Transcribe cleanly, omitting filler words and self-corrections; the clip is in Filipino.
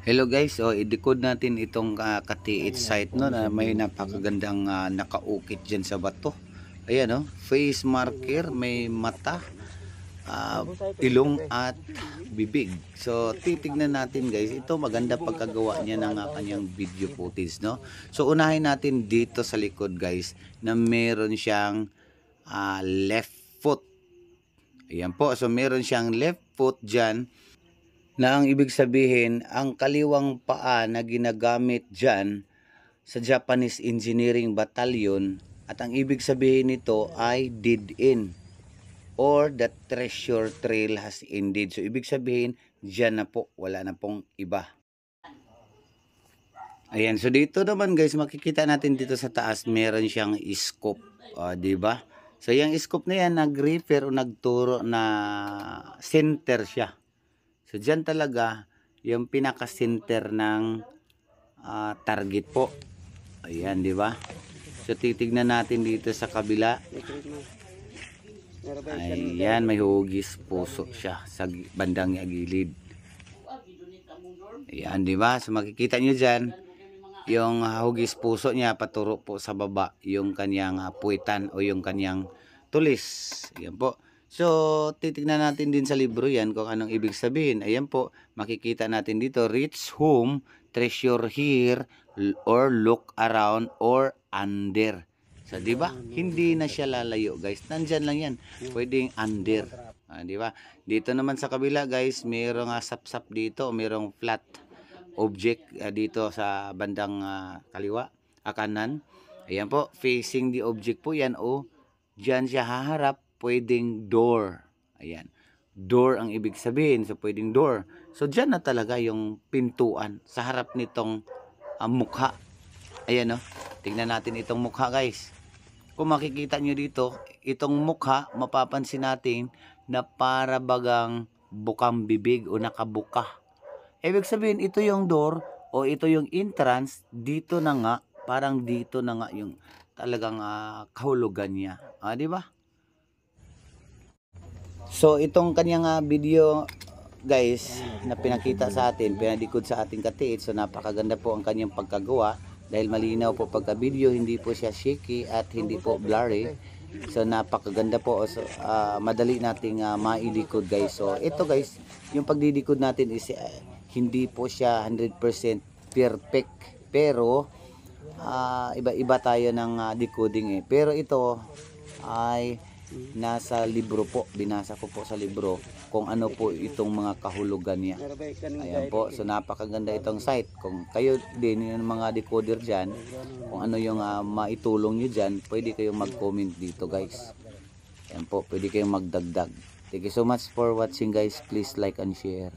Hello guys, so i-decode natin itong katiit site no na may napakagandang nakaukit diyan sa bato. Ayan oh, face marker, may mata, ilong at bibig. So titignan natin guys, ito maganda pagkagawa niya ng kanyang video footage no. So unahin natin dito sa likod guys na meron siyang left foot. Ayan po, so meron siyang left foot diyan na ang ibig sabihin, ang kaliwang paa na ginagamit dyan sa Japanese Engineering Battalion at ang ibig sabihin nito ay dead end or the treasure trail has ended. So ibig sabihin, dyan na po, wala na pong iba. Ayan, so dito naman guys, makikita natin dito sa taas, meron siyang scope, diba? So yung scope na yan, nag-refer o nagturo na center siya. So, dyan talaga yung pinaka-center ng target po. Ayan, di ba? So, titignan natin dito sa kabila. Ayan, may hugis puso siya sa bandang gilid. Ayan, di ba? So, makikita nyo dyan, yung hugis puso niya paturo po sa baba, yung kanyang puwitan o yung kanyang tulis. Ayan po. So, titignan natin din sa libro yan kung anong ibig sabihin. Ayan po, makikita natin dito, reach home, treasure here, or look around, or under. So, di ba? Hindi na siya lalayo, guys. Nandyan lang yan. Pwedeng under. Di ba? Dito naman sa kabila, guys, mayroong sap-sap dito, mayroong flat object dito sa bandang kaliwa, kanan. Ayan po, facing the object po yan, o dyan siya haharap. Pwedeng door. Ayan. Door ang ibig sabihin. So, pwedeng door. So, dyan na talaga yung pintuan sa harap nitong mukha. Ayan, no? Tingnan natin itong mukha, guys. Kung makikita nyo dito, itong mukha, mapapansin natin na para bagang bukang bibig o nakabuka. Ibig sabihin, ito yung door o ito yung entrance. Dito na nga, parang dito na nga yung talagang kahulugan niya. Di ba? So itong kanyang video guys na pinakita sa atin, pinadikod sa ating katiit. So napakaganda po ang kanyang pagkagawa dahil malinaw po pagka video, hindi po siya shaky at hindi po blurry. So napakaganda po. So, madali nating maidikod guys. So ito guys, yung pagdidikod natin is hindi po siya 100% perfect. Pero iba-iba tayo ng decoding eh. Pero ito ay nasa libro po, binasa ko po sa libro kung ano po itong mga kahulugan niya. Ayan po, so napakaganda itong site. Kung kayo din yung mga decoder dyan, kung ano yung maitulong nyo dyan, pwede kayong mag-comment dito guys. Ayan po, pwede kayong magdagdag. Thank you so much for watching guys. Please like and share.